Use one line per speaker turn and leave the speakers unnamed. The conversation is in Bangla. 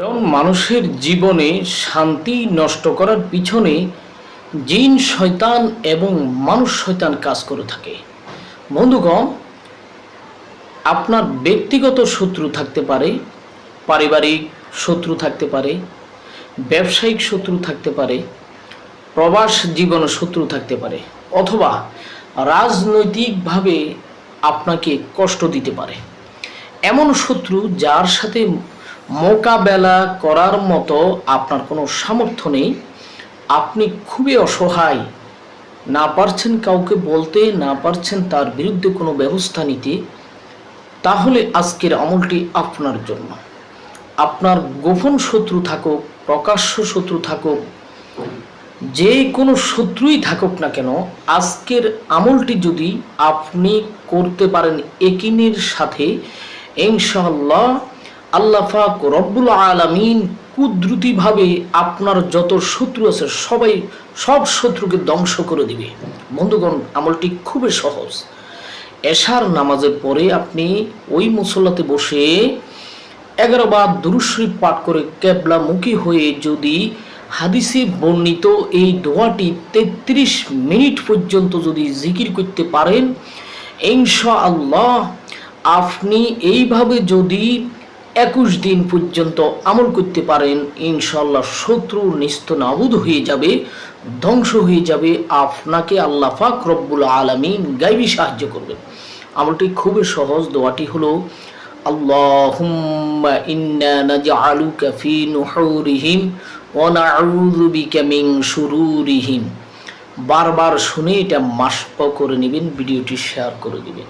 কারণ মানুষের জীবনে শান্তি নষ্ট করার পিছনে জিন শয়তান এবং মানুষ শয়তান কাজ করে থাকে। বন্ধুগণ, আপনার ব্যক্তিগত শত্রু থাকতে পারে, পারিবারিক শত্রু থাকতে পারে, ব্যবসায়িক শত্রু থাকতে পারে, প্রবাস জীবন শত্রু থাকতে পারে, অথবা রাজনৈতিকভাবে আপনাকে কষ্ট দিতে পারে। এমন শত্রু যার সাথে মোকাবেলা করার মতো আপনার কোনো সামর্থ্য নেই, আপনি খুবই অসহায়, না পারছেন কাউকে বলতে, না পারছেন তার বিরুদ্ধে কোনো ব্যবস্থা নিতে, তাহলে আজকের আমলটি আপনার জন্য। আপনার গোপন শত্রু থাকুক, প্রকাশ্য শত্রু থাকুক, যে কোনো শত্রুই থাকুক না কেন, আজকের আমলটি যদি আপনি করতে পারেন ইয়াকিনের সাথে, ইনশাআল্লাহ আল্লাহ পাক রব্বুল আলামিন কুদরতিভাবে আপনার যত শত্রু আছে সব শত্রুকে ধ্বংস করে দিবে। বন্ধুগণ, আমলটি খুবই সহজ। এশার নামাজের পরে আপনি ওই মুসল্লাতে বসে 11 বার দুরূদ শরীফ পাঠ করে কিবলামুখী হয়ে যদি হাদিসে বর্ণিত এই দোয়াটি 33 মিনিট পর্যন্ত যদি জিকির করতে পারেন, ইনশাআল্লাহ আপনি এইভাবে যদি 21 দিন পর্যন্ত আমল করতে পারেন, ইনশাআল্লাহ শত্রু নিস্তনাবুদ হয়ে যাবে, ধ্বংস হয়ে যাবে। আপনাকে আল্লাহ পাক রব্বুল আলামিন গায়বী সাহায্য করবেন। আমলটি খুবই সহজ। দোয়াটি হলো আল্লাহুম্মা ইন্না নাজআলুকা ফি নুহুরিহিম ওয়া নাউযু বিকা মিন শুরুরিহিম। বারবার শুনে এটা মাসপ করে নেবেন, ভিডিওটি শেয়ার করে দিবেন।